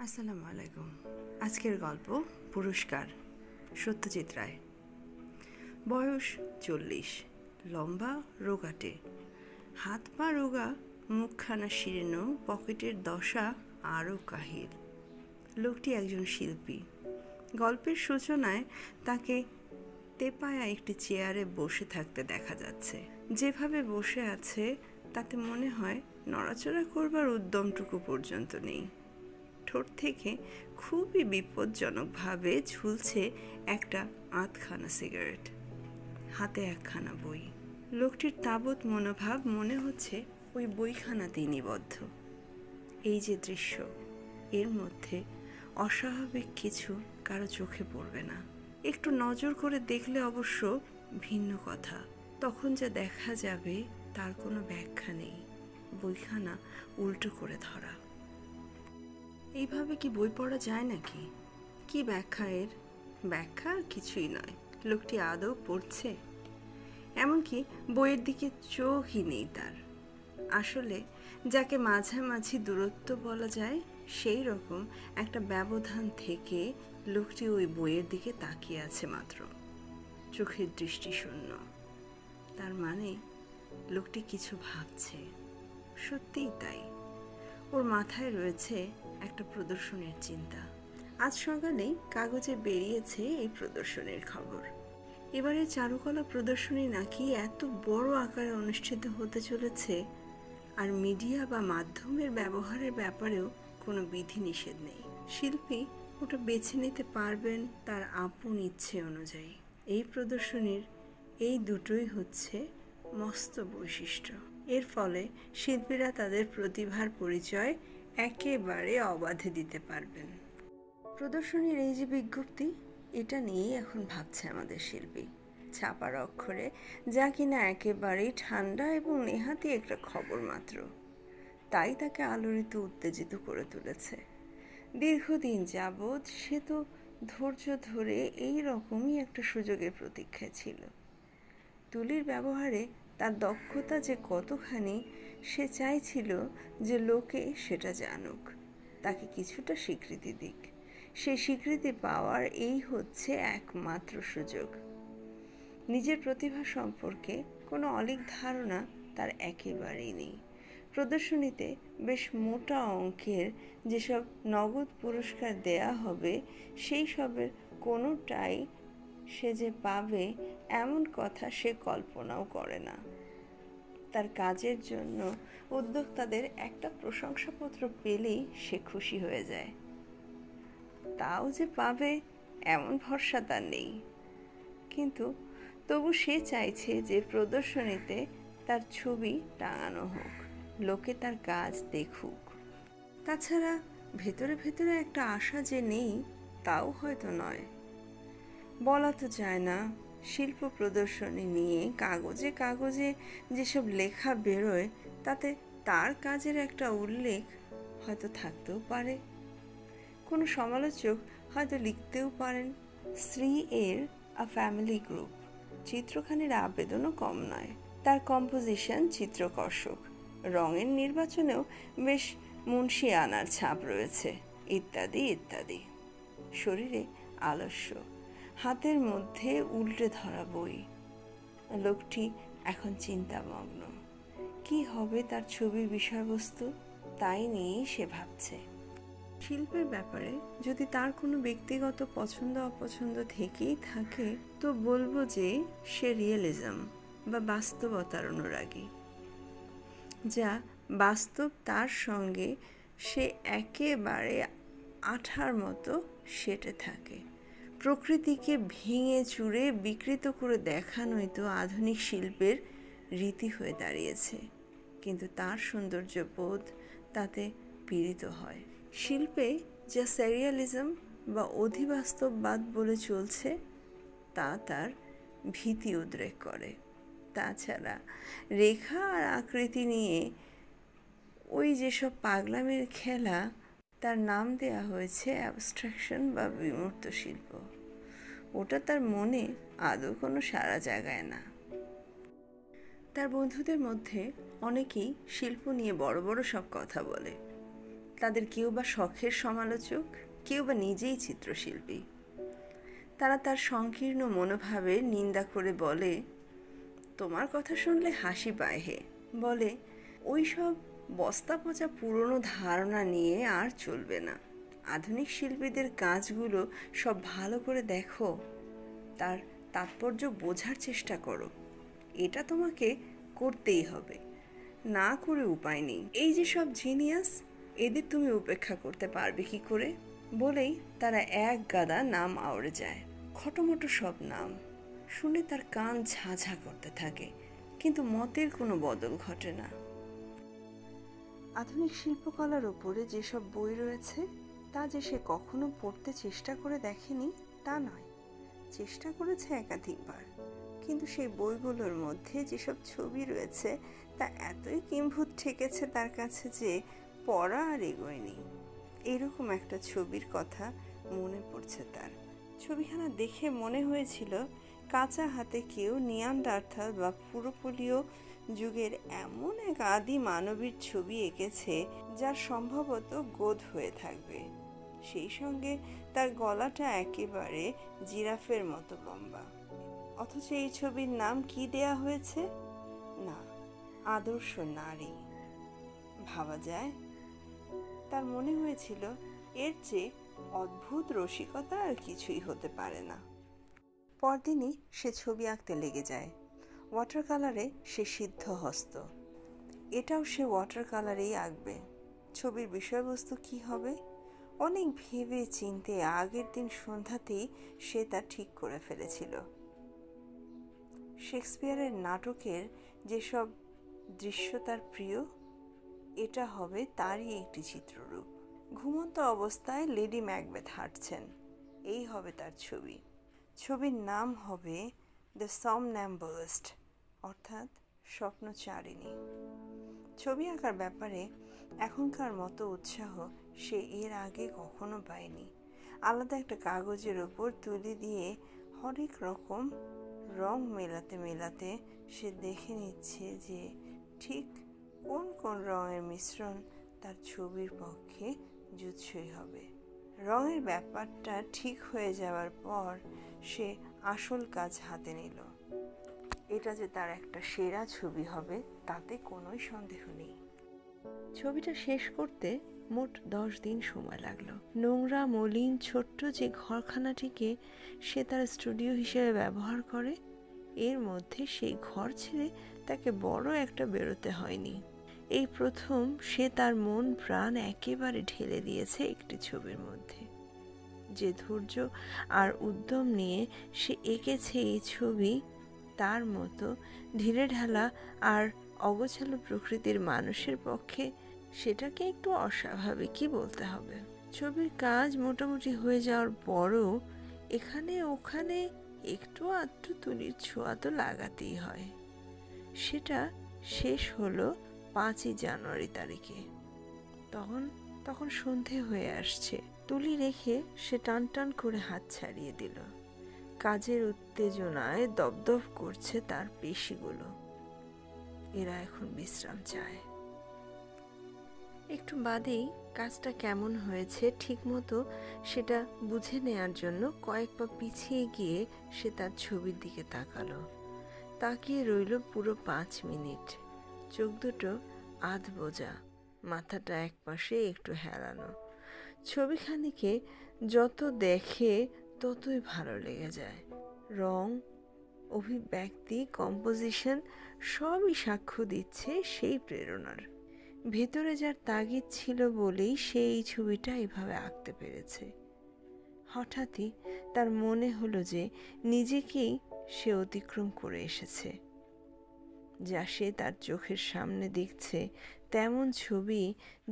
আসসালামু আলাইকুম। আজকের গল্প পুরস্কার, সত্যজিৎ রায়। বয়স 40, লম্বা, রোগাটে, হাত পা রোগা, মুখখানা শীর্ণ, পকেটের দশা আরও কাহিল। লোকটি একজন শিল্পী। গল্পের সূচনায় তাকে তেপায়া একটি চেয়ারে বসে থাকতে দেখা যাচ্ছে। যেভাবে বসে আছে তাতে মনে হয় নড়াচড়া করবার উদ্যমটুকু পর্যন্ত নেই। ঠোঁট থেকে খুবই বিপজ্জনকভাবে ঝুলছে একটা আধখানা সিগারেট, হাতে একখানা বই। লোকটির তাবৎ মনোভাব মনে হচ্ছে ওই বইখানাতেই নিবদ্ধ। এই যে দৃশ্য, এর মধ্যে অস্বাভাবিক কিছু কারো চোখে পড়বে না। একটু নজর করে দেখলে অবশ্য ভিন্ন কথা। তখন যা দেখা যাবে তার কোনো ব্যাখ্যা নেই। বইখানা উল্টো করে ধরা। এইভাবে কি বই পড়া যায় নাকি? কি ব্যাখ্যা এর? ব্যাখ্যা আর কিছুই নয়। লোকটি আদৌ পড়ছে? এমনকি বইয়ের দিকে চোখই নেই তার। আসলে যাকে মাঝামাঝি দূরত্ব বলা যায়, সেই রকম একটা ব্যবধান থেকে লোকটি ওই বইয়ের দিকে তাকিয়ে আছে মাত্র। চোখের দৃষ্টি শূন্য। তার মানে লোকটি কিছু ভাবছে। সত্যিই তাই। ওর মাথায় রয়েছে একটা প্রদর্শনীর চিন্তা। আজ সকালেই কাগজে বেরিয়েছে এই প্রদর্শনীর খবর। এবারে চারুকলা প্রদর্শনী নাকি এত বড় আকারে অনুষ্ঠিত হতে চলেছে, আর মিডিয়া বা মাধ্যমের ব্যবহারের ব্যাপারেও কোনো বিধিনিষেধ নেই। শিল্পী ওটা বেছে নিতে পারবেন তার আপন ইচ্ছে অনুযায়ী। এই প্রদর্শনীর এই দুটোই হচ্ছে মস্ত বৈশিষ্ট্য। এর ফলে শিল্পীরা তাদের প্রতিভার পরিচয় একেবারে অবাধে দিতে পারবেন। প্রদর্শনীর এই যে বিজ্ঞপ্তি, এটা নিয়েই এখন ভাবছে আমাদের শিল্পী। ছাপার অক্ষরে যা কিনা একেবারেই ঠান্ডা এবং নেহাতি একটা খবর মাত্র, তাই তাকে আলোড়িত উত্তেজিত করে তুলেছে। দীর্ঘদিন যাবৎ সে তো ধৈর্য ধরে এই রকমই একটা সুযোগের প্রতীক্ষায় ছিল। তুলির ব্যবহারে তার দক্ষতা যে কতখানি সে চাইছিল যে লোকে সেটা জানুক, তাকে কিছুটা স্বীকৃতি দিক। সেই স্বীকৃতি পাওয়ার এই হচ্ছে একমাত্র সুযোগ। নিজের প্রতিভা সম্পর্কে কোনো অলীক ধারণা তার একেবারেই নেই। প্রদর্শনীতে বেশ মোটা অঙ্কের যেসব নগদ পুরস্কার দেয়া হবে, সেই সবের কোনোটাই সে যে পাবে এমন কথা সে কল্পনাও করে না। তার কাজের জন্য উদ্যোক্তাদের একটা প্রশংসাপত্র পেলেই সে খুশি হয়ে যায়। তাও যে পাবে এমন ভরসা তার নেই। কিন্তু তবু সে চাইছে যে প্রদর্শনীতে তার ছবি টাঙানো হোক, লোকে তার কাজ দেখুক। তাছাড়া ভেতরে ভেতরে একটা আশা যে নেই তাও হয়তো নয়। বলা তো যায় না, শিল্প প্রদর্শনী নিয়ে কাগজে কাগজে যেসব লেখা বেরোয় তাতে তার কাজের একটা উল্লেখ হয়তো থাকতেও পারে। কোনো সমালোচক হয়তো লিখতেও পারেন, শ্রী এর আ ফ্যামিলি গ্রুপ। চিত্রখানির আবেদনও কম নয়। তার কম্পোজিশন চিত্রকর্ষক, রঙের নির্বাচনেও বেশ মুন্সিয়ানার ছাপ রয়েছে, ইত্যাদি ইত্যাদি। শরীরে আলস্য, হাতের মধ্যে উল্টে ধরা বই। লোকটি এখন চিন্তামগ্ন। কি হবে তার ছবির বিষয়বস্তু, তাই নিয়েই সে ভাবছে। শিল্পের ব্যাপারে যদি তার কোনো ব্যক্তিগত পছন্দ অপছন্দ থেকেই থাকে, তো বলবো যে সে রিয়েলিজম বা বাস্তবতার অনুরাগী। যা বাস্তব তার সঙ্গে সে একেবারে আঠার মতো সেটে থাকে। প্রকৃতিকে ভেঙে চুরে বিকৃত করে দেখানোই তো আধুনিক শিল্পের রীতি হয়ে দাঁড়িয়েছে। কিন্তু তার সৌন্দর্যবোধ তাতে পীড়িত হয়। শিল্পে যা স্যারিয়ালিজম বা অধিবাস্তববাদ বলে চলছে, তা তার ভীতি উদ্রেক করে। তাছাড়া রেখা আর আকৃতি নিয়ে ওই যেসব পাগলামির খেলা, তার নাম দেয়া হয়েছে অ্যাবস্ট্রাকশন বা বিমূর্ত শিল্প। ওটা তার মনে আদৌ কোনো সাড়া জাগায় না। তার বন্ধুদের মধ্যে অনেকেই শিল্প নিয়ে বড় বড় সব কথা বলে, তাদের কেউ বা শখের সমালোচক, কেউ বা নিজেই চিত্রশিল্পী। তারা তার সংকীর্ণ মনোভাবের নিন্দা করে বলে, তোমার কথা শুনলে হাসি পায় হে, বলে ওই সব বস্তা পচা পুরনো ধারণা নিয়ে আর চলবে না। আধুনিক শিল্পীদের কাজগুলো সব ভালো করে দেখো, তার তাৎপর্য বোঝার চেষ্টা করো, এটা তোমাকে করতেই হবে, না করে উপায় নেই। এই যে সব জিনিয়াস, এদের তুমি উপেক্ষা করতে পারবে কি করে? বলেই তারা এক গাদা নাম আওড়ে যায়, খটোমটো সব নাম। শুনে তার কান ঝাঝা করতে থাকে, কিন্তু মতের কোনো বদল ঘটে না। আধুনিক শিল্পকলার উপরে যেসব বই রয়েছে তা যে সে কখনো পড়তে চেষ্টা করে দেখেনি তা নয়, চেষ্টা করেছে একাধিকবার, কিন্তু সেই বইগুলোর মধ্যে যেসব ছবি রয়েছে তা এতই কিম্ভূত ঠেকেছে তার কাছে যে পড়া আর এগোয়নি। এরকম একটা ছবির কথা মনে পড়ছে তার। ছবিখানা দেখে মনে হয়েছিল কাঁচা হাতে কেউ নিয়ানডার্থাল বা পুরোপলীয় যুগের এমন এক আদি মানবীর ছবি এঁকেছে যার সম্ভবত গোদ হয়ে থাকবে। সেই সঙ্গে তার গলাটা একেবারে জিরাফের মতো লম্বা। অথচ এই ছবির নাম কি দেয়া হয়েছে? না, আদর্শ নারী। ভাবা যায়? তার মনে হয়েছিল এর চেয়ে অদ্ভুত রসিকতা আর কিছুই হতে পারে না। পরদিনই সে ছবি আঁকতে লেগে যায়। ওয়াটার কালারে সে সিদ্ধহস্ত। এটাও সে ওয়াটার কালারেই আঁকবে। ছবির বিষয়বস্তু কি হবে? অনেক ভেবে চিন্তে আগের দিন সন্ধ্যাতেই সে তা ঠিক করে ফেলেছিল। শেক্সপিয়ারের নাটকের যেসব দৃশ্য তার প্রিয়, এটা হবে তারই একটি চিত্ররূপ। ঘুমন্ত অবস্থায় লেডি ম্যাকবেথ হাঁটছেন, এই হবে তার ছবি। ছবির নাম হবে দ্য সমন্যাম্বুলিস্ট, অর্থাৎ স্বপ্নচারিণী। ছবি আঁকার ব্যাপারে এখনকার মতো উৎসাহ সে এর আগে কখনো পায়নি। আলাদা একটা কাগজের ওপর তুলি দিয়ে হরেক রকম রং মেলাতে মেলাতে সে দেখে নিচ্ছে যে ঠিক কোন কোন রঙের মিশ্রণ তার ছবির পক্ষে জুৎসই হবে। রঙের ব্যাপারটা ঠিক হয়ে যাওয়ার পর সে আসল কাজ হাতে নিল। এটা যে তার একটা সেরা ছবি হবে তাতে কোনোই সন্দেহ নেই। ছবিটা শেষ করতে মোট 10 দিন সময় লাগলো। নোংরা মলিন ছোট্ট যে ঘরখানাটিকে সে তার স্টুডিও হিসেবে ব্যবহার করে, এর মধ্যে সেই ঘর ছেড়ে তাকে বড় একটা বেরোতে হয়নি। এই প্রথম সে তার মন প্রাণ একেবারে ঢেলে দিয়েছে একটি ছবির মধ্যে। যে ধৈর্য আর উদ্যম নিয়ে সে এঁকেছে এই ছবি, তার মতো ঢিলে ঢালা আর অগোছালো প্রকৃতির মানুষের পক্ষে সেটাকে একটু অস্বাভাবিকই বলতে হবে। ছবির কাজ মোটামুটি হয়ে যাওয়ার পরও এখানে ওখানে একটু আধটু তুলির ছোঁয়া তো লাগাতেই হয়। সেটা শেষ হলো 5ই জানুয়ারি তারিখে। তখন সন্ধে হয়ে আসছে। তুলি রেখে সে টান টান করে হাত ছাড়িয়ে দিল। কাজের উত্তেজনায় দপদপ করছে তার পেশিগুলো। এরা এখন বিশ্রাম চায়। একটু বাদেই কাজটা কেমন হয়েছে ঠিকমতো সেটা বুঝে নেয়ার জন্য কয়েক পা পিছিয়ে গিয়ে সে তার ছবির দিকে তাকালো। তাকিয়ে রইল পুরো 5 মিনিট। চোখ দুটো আধ বোঝা, মাথাটা একপাশে একটু হেলানো। ছবিখানিকে যত দেখে ততই ভালো লেগে যায়। রং, অভিব্যক্তি, কম্পোজিশন সবই সাক্ষ্য দিচ্ছে সেই প্রেরণার। ভেতরে যার তাগিদ ছিল বলেই সে এই ছবিটা এভাবে আঁকতে পেরেছে। হঠাৎই তার মনে হলো যে নিজেকেই সে অতিক্রম করে এসেছে। যা সে তার চোখের সামনে দেখছে তেমন ছবি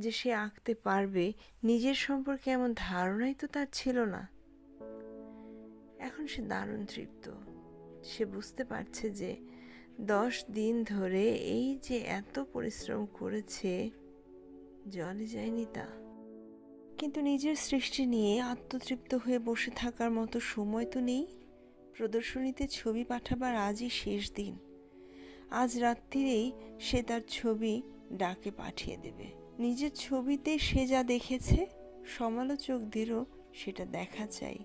যে সে আঁকতে পারবে নিজের সম্পর্কে এমন ধারণাই তো তার ছিল না। এখন সে দারুণ তৃপ্ত। সে বুঝতে পারছে যে 10 দিন ধরে এই যে এত পরিশ্রম করেছে জলে যায়নি তা। কিন্তু নিজের সৃষ্টি নিয়ে আত্মতৃপ্ত হয়ে বসে থাকার মতো সময় তো নেই। প্রদর্শনীতে ছবি পাঠাবার আজই শেষ দিন। আজ রাত্রিরেই সে তার ছবি ডাকে পাঠিয়ে দেবে। নিজের ছবিতে সে যা দেখেছে সমালোচকদেরও সেটা দেখা চাই।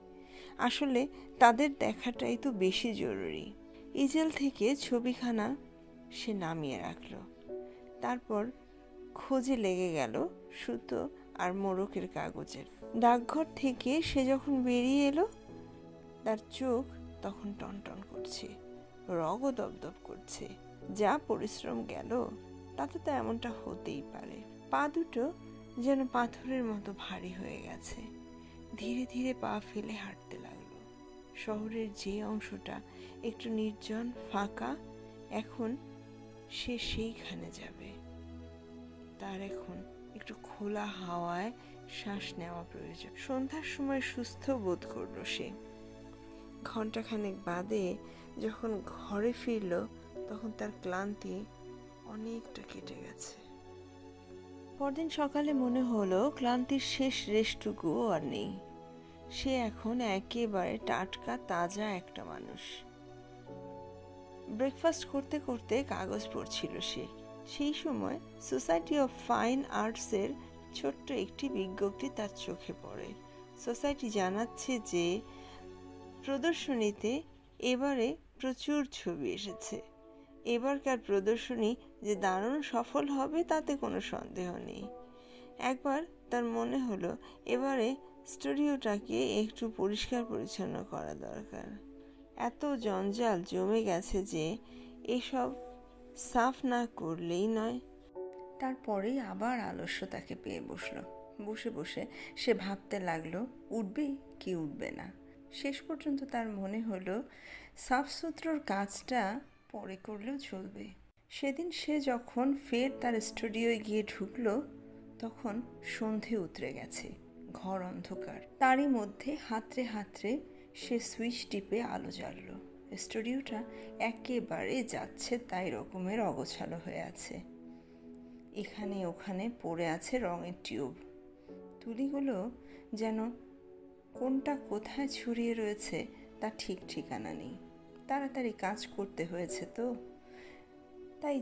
আসলে তাদের দেখাটাই তো বেশি জরুরি। ইজেল থেকে ছবিখানা সে নামিয়ে রাখলো। তারপর খোঁজে লেগে গেল সুতো আর মোড়কের কাগজের। ডাকঘর থেকে সে যখন বেরিয়ে এলো তার চোখ তখন টনটন করছে, রগও দপদপ করছে। যা পরিশ্রম গেল তাতে তো এমনটা হতেই পারে। পা দুটো যেন পাথরের মতো ভারী হয়ে গেছে। ধীরে ধীরে পা ফেলে হাঁটতে লাগলো। শহরের যে অংশটা একটু নির্জন ফাঁকা, এখন সে সেইখানে যাবে। তার এখন একটু খোলা হাওয়ায় শ্বাস নেওয়া প্রয়োজন। সন্ধ্যার সময় সুস্থ বোধ করলো সে। ঘণ্টাখানেক বাদে যখন ঘরে ফিরল তখন তার ক্লান্তি অনেকটা কেটে গেছে। পরদিন সকালে মনে হলো ক্লান্তির শেষ রেশটুকুও আর নেই। সে এখন একেবারে টাটকা তাজা একটা মানুষ। ব্রেকফাস্ট করতে করতে কাগজ পড়ছিল সে। সেই সময় সোসাইটি অফ ফাইন আর্টসের ছোট্ট একটি বিজ্ঞপ্তি তার চোখে পড়ে। সোসাইটি জানাচ্ছে যে প্রদর্শনীতে এবারে প্রচুর ছবি এসেছে। এবারকার প্রদর্শনী যে দারুণ সফল হবে তাতে কোনো সন্দেহ নেই। একবার তার মনে হলো এবারে স্টুডিওটাকে একটু পরিষ্কার পরিচ্ছন্ন করা দরকার। এত জঞ্জাল জমে গেছে যে এসব সাফ না করলেই নয়। তারপরেই আবার আলস্য তাকে পেয়ে বসলো। বসে বসে সে ভাবতে লাগলো উঠবে কি উঠবে না। শেষ পর্যন্ত তার মনে হলো সাফসুতরোর কাজটা পরে করলেও চলবে। সেদিন সে যখন ফের তার স্টুডিওয় গিয়ে ঢুকলো তখন সন্ধে উতরে গেছে, ঘর অন্ধকার। তারই মধ্যে হাতড়ে হাতড়ে সে সুইচ টিপে আলো জ্বালল। স্টুডিওটা একেবারে যাচ্ছে তাই রকমের অগোছালো হয়ে আছে। এখানে ওখানে পড়ে আছে রঙের টিউব। তুলিগুলো যেন কোনটা কোথায় ছড়িয়ে রয়েছে তা ঠিক ঠিকানা নেই। তাড়াতাড়ি কাজ করতে হয়েছে তো, তাই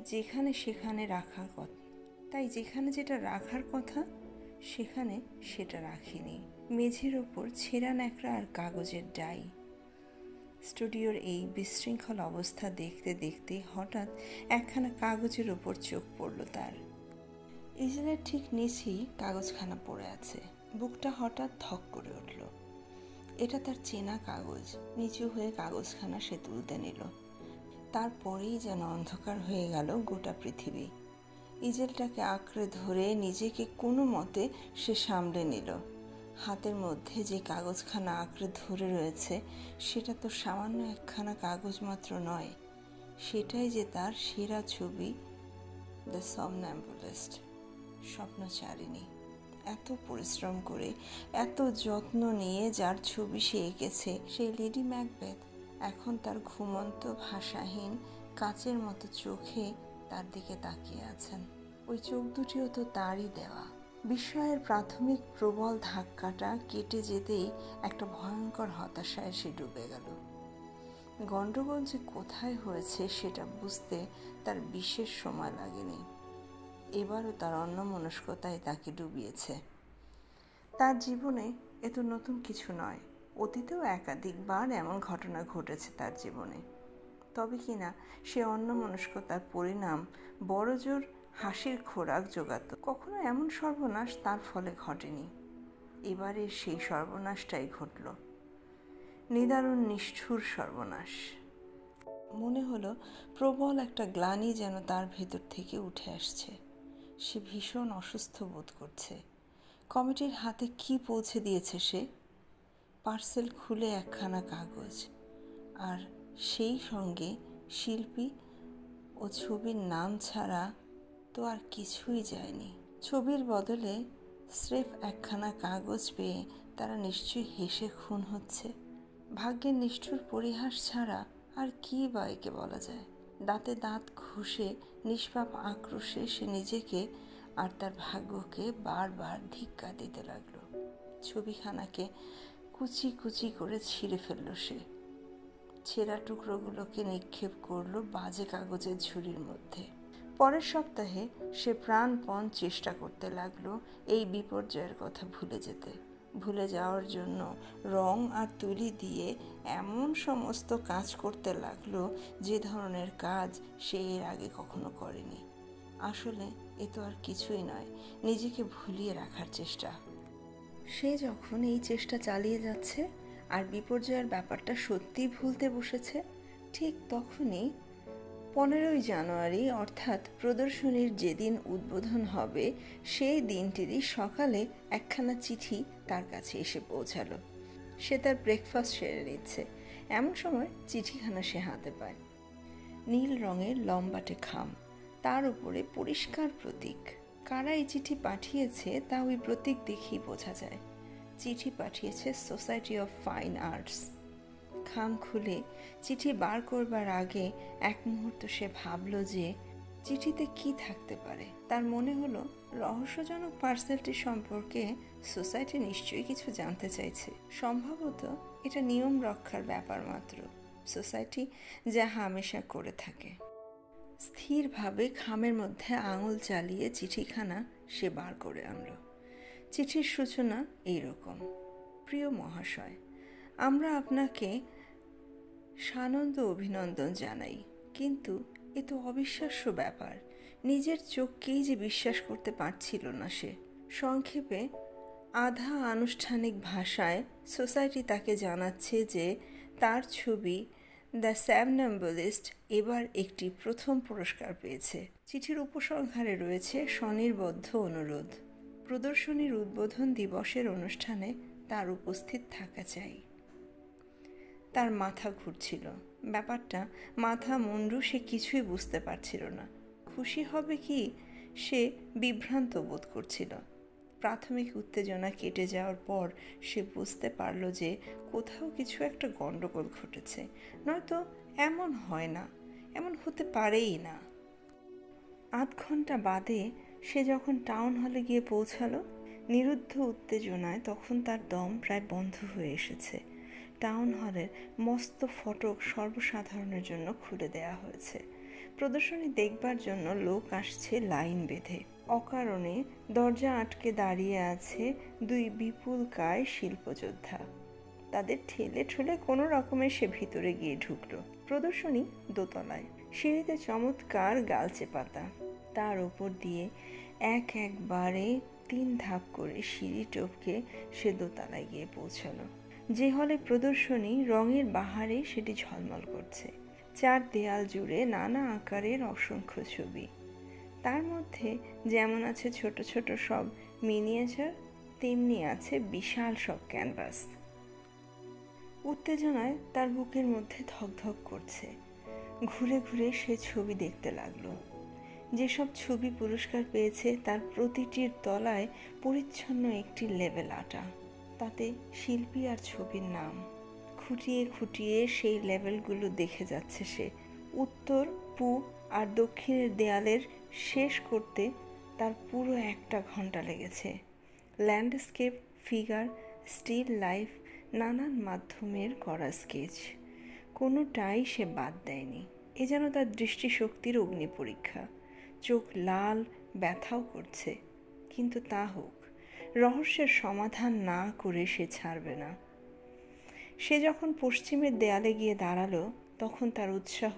যেখানে যেটা রাখার কথা সেখানে সেটা রাখিনি। মেঝের ওপর ছেঁড়া ন্যাকড়া আর কাগজের ডাই। স্টুডিওর এই বিশৃঙ্খল অবস্থা দেখতে দেখতে হঠাৎ একখানা কাগজের ওপর চোখ পড়ল তার। ইজেলের ঠিক নিচেই কাগজখানা পড়ে আছে। বুকটা হঠাৎ ধক করে উঠল। এটা তার চেনা কাগজ। নিচু হয়ে কাগজখানা সে তুলতে নিল। তারপরেই যেন অন্ধকার হয়ে গেল গোটা পৃথিবী। ইজেলটাকে আঁকড়ে ধরে নিজেকে কোনো মতে সে সামলে নিল। হাতের মধ্যে যে কাগজখানা আঁকড়ে ধরে রয়েছে সেটা তো সামান্য একখানা কাগজ মাত্র নয়, সেটাই যে তার সেরা ছবি, দ্য সমন্যাম্বুলিস্ট, স্বপ্নচারিণী। এত পরিশ্রম করে এত যত্ন নিয়ে যার ছবি সে এঁকেছে সেই লেডি ম্যাকবেথ এখন তার ঘুমন্ত ভাষাহীন কাচের মতো চোখে তার দিকে তাকিয়ে আছেন। ওই চোখ দুটিও তো তারই দেওয়া। বিস্ময়ের প্রাথমিক প্রবল ধাক্কাটা কেটে যেতেই একটা ভয়ঙ্কর হতাশায় সে ডুবে গেল। গণ্ডগোল যে কোথায় হয়েছে সেটা বুঝতে তার বিশেষ সময় লাগেনি। এবারও তার অন্যমনস্কতায় তাকে ডুবিয়েছে। তার জীবনে এ তো নতুন কিছু নয়। অতীতেও একাধিকবার এমন ঘটনা ঘটেছে তার জীবনে। তবে কিনা সে অন্যমনস্কতার পরিণাম বড়জোর হাসির খোরাক জোগাত। কখনো এমন সর্বনাশ তার ফলে ঘটেনি। এবারে সেই সর্বনাশটাই ঘটল, নিদারুণ নিষ্ঠুর সর্বনাশ। মনে হলো প্রবল একটা গ্লানি যেন তার ভেতর থেকে উঠে আসছে। সে ভীষণ অসুস্থ বোধ করছে। কমিটির হাতে কি পৌঁছে দিয়েছে সে? পার্সেল খুলে একখানা কাগজ, আর সেই সঙ্গে শিল্পী ও ছবির নাম ছাড়া তো আর কিছুই যায়নি। ছবির বদলে স্রেফ একখানা কাগজ পেয়ে তারা নিশ্চয়ই হেসে খুন হচ্ছে। ভাগ্যের নিষ্ঠুর পরিহাস ছাড়া আর কি বা একে বলা যায়। দাঁতে দাঁত ঘষে নিষ্পাপ আক্রোশে সে নিজেকে আর তার ভাগ্যকে বারবার ধিক্কার দিতে লাগলো। ছবিখানাকে কুচি কুচি করে ছিঁড়ে ফেলল সে। ছেঁড়া টুকরোগুলোকে নিক্ষেপ করলো বাজে কাগজের ঝুড়ির মধ্যে। পরের সপ্তাহে সে প্রাণপণ চেষ্টা করতে লাগলো এই বিপর্যয়ের কথা ভুলে যাওয়ার জন্য রং আর তুলি দিয়ে এমন সমস্ত কাজ করতে লাগলো যে ধরনের কাজ সে এর আগে কখনো করেনি। আসলে এ তো আর কিছুই নয়, নিজেকে ভুলিয়ে রাখার চেষ্টা। সে যখন এই চেষ্টা চালিয়ে যাচ্ছে আর বিপর্যয়ের ব্যাপারটা সত্যিই ভুলতে বসেছে, ঠিক তখনই 15ই জানুয়ারি অর্থাৎ প্রদর্শনীর যেদিন উদ্বোধন হবে সেই দিনটিরই সকালে একখানা চিঠি তার কাছে এসে পৌঁছালো। সে তার ব্রেকফাস্ট সেরে নিচ্ছে, এমন সময় চিঠিখানা সে হাতে পায়। নীল রঙের লম্বাটে খাম, তার উপরে পরিষ্কার প্রতীক। কারা এই চিঠি পাঠিয়েছে তা ওই প্রতীক দেখেই বোঝা যায়। চিঠি পাঠিয়েছে সোসাইটি অফ ফাইন আর্টস। খাম খুলে চিঠি বার করবার আগে এক মুহূর্ত সে ভাবল যে চিঠিতে কি থাকতে পারে। তার মনে হলো রহস্যজনক পার্সেলটি সম্পর্কে সোসাইটি নিশ্চয়ই কিছু জানতে চাইছে। সম্ভবত এটা নিয়ম রক্ষার ব্যাপার মাত্র, সোসাইটি যা হামেশা করে থাকে। স্থিরভাবে খামের মধ্যে আঙুল চালিয়ে চিঠিখানা সে বার করে আনলো। চিঠির সূচনা এইরকম: প্রিয় মহাশয়, আমরা আপনাকে সানন্দ অভিনন্দন জানাই, কিন্তু এ তো অবিশ্বাস্য ব্যাপার। নিজের চোখকেই যে বিশ্বাস করতে পারছিল না সে। সংক্ষেপে আধা আনুষ্ঠানিক ভাষায় সোসাইটি তাকে জানাচ্ছে যে তার ছবি দ্য স্যামনাম্বুলিস্ট এবার একটি প্রথম পুরস্কার পেয়েছে। চিঠির উপসংহারে রয়েছে স্বনির্বদ্ধ অনুরোধ: প্রদর্শনীর উদ্বোধন দিবসের অনুষ্ঠানে তার উপস্থিত থাকা চাই। তার মাথা ঘুরছিল, ব্যাপারটা মাথা মুন্ডু সে কিছুই বুঝতে পারছিল না। খুশি হবে কি সে বিভ্রান্ত বোধ করছিল। প্রাথমিক উত্তেজনা কেটে যাওয়ার পর সে বুঝতে পারল যে কোথাও কিছু একটা গণ্ডগোল ঘটেছে, নয়তো এমন হয় না, এমন হতে পারেই না। আধ ঘন্টা বাদে সে যখন টাউন হলে গিয়ে পৌঁছালো, নিরুদ্ধ উত্তেজনায় তখন তার দম প্রায় বন্ধ হয়ে এসেছে। টাউন হলের মস্ত ফটক সর্বসাধারণের জন্য খুলে দেয়া হয়েছে। প্রদর্শনী দেখবার জন্য লোক আসছে লাইন বেঁধে। অকারণে দরজা আটকে দাঁড়িয়ে আছে দুই বিপুলকায় শিল্পযোদ্ধা। তাদের ঠেলে ঠুলে কোনো রকমে সে ভিতরে গিয়ে ঢুকলো। প্রদর্শনী দোতলায়, সিঁড়িতে চমৎকার গালচে পাতা, তার ওপর দিয়ে একবারে 3 ধাপ করে সিঁড়ি টপকে সে দোতলায় গিয়ে পৌঁছালো। যে হলে প্রদর্শনী, রঙের বাহারে সেটি ঝলমল করছে। 4 দেয়াল জুড়ে নানা আকারের অসংখ্য ছবি। তার মধ্যে যেমন আছে ছোট ছোট সব মিনিয়েচার, তেমনি আছে বিশাল সব ক্যানভাস। উত্তেজনায় তার বুকের মধ্যে ধকধক করছে। ঘুরে ঘুরে সে ছবি দেখতে লাগলো। যেসব ছবি পুরস্কার পেয়েছে তার প্রতিটির তলায় পরিচ্ছন্ন একটি লেবেল আঁটা, তাতে শিল্পী আর ছবির নাম। খুঁটিয়ে খুঁটিয়ে সেই লেবেলগুলো দেখে যাচ্ছে সে। উত্তর, পূব আর দক্ষিণের দেয়ালের শেষ করতে তার পুরো 1 ঘন্টা লেগেছে। ল্যান্ডস্কেপ, ফিগার, স্টিল লাইফ, নানান মাধ্যমের করা স্কেচ, কোনোটাই সে বাদ দেয়নি। এ যেন তার দৃষ্টিশক্তির অগ্নি পরীক্ষা। চোখ লাল, ব্যথাও করছে, কিন্তু তা হোক, রহস্যের সমাধান না করে সে ছাড়বে না। সে যখন পশ্চিমের দেয়ালে গিয়ে দাঁড়ালো তখন তার উৎসাহ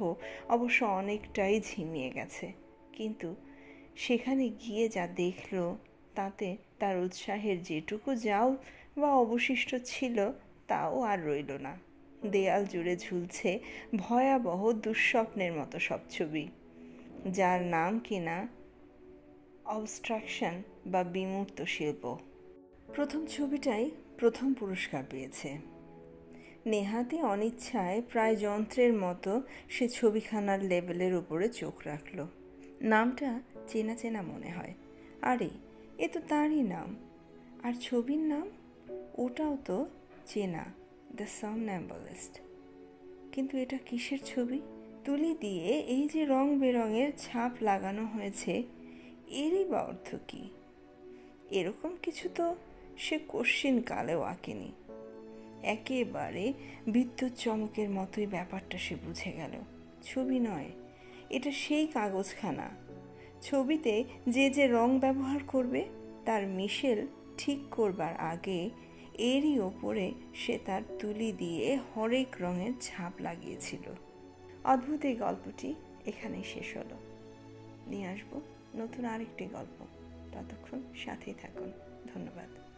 অবশ্য অনেকটাই ঝিমিয়ে গেছে, কিন্তু সেখানে গিয়ে যা দেখল তাতে তার উৎসাহের যেটুকু যাও বা অবশিষ্ট ছিল তাও আর রইল না। দেয়াল জুড়ে ঝুলছে ভয়াবহ দুঃস্বপ্নের মতো সব ছবি, যার নাম কিনা অবস্ট্রাকশন বা বিমূর্ত শিল্প। প্রথম ছবিটাই প্রথম পুরস্কার পেয়েছে। নেহাতি অনিচ্ছায় প্রায় যন্ত্রের মতো সে ছবিখানার লেবেলের উপরে চোখ রাখল। নামটা চেনা চেনা মনে হয়। আরে, এ তো তারই নাম। আর ছবির নাম, ওটাও তো চেনা, দ্য সমন্যাম্বুলিস্ট। কিন্তু এটা কিসের ছবি? তুলি দিয়ে এই যে রং বেরঙের ছাপ লাগানো হয়েছে, এরই বা অর্থ কী? এরকম কিছু তো সে কশ্চিন কালেও আঁকেনি। একেবারে বিদ্যুৎ চমকের মতোই ব্যাপারটা সে বুঝে গেল। ছবি নয়, এটা সেই কাগজখানা, ছবিতে যে যে রং ব্যবহার করবে তার মিশেল ঠিক করবার আগে এরই ওপরে সে তার তুলি দিয়ে হরেক রঙের ছাপ লাগিয়েছিল। অদ্ভুত এই গল্পটি এখানেই শেষ হলো। নিয়ে আসবো নতুন আরেকটি গল্প। ততক্ষণ সাথেই থাকুন। ধন্যবাদ।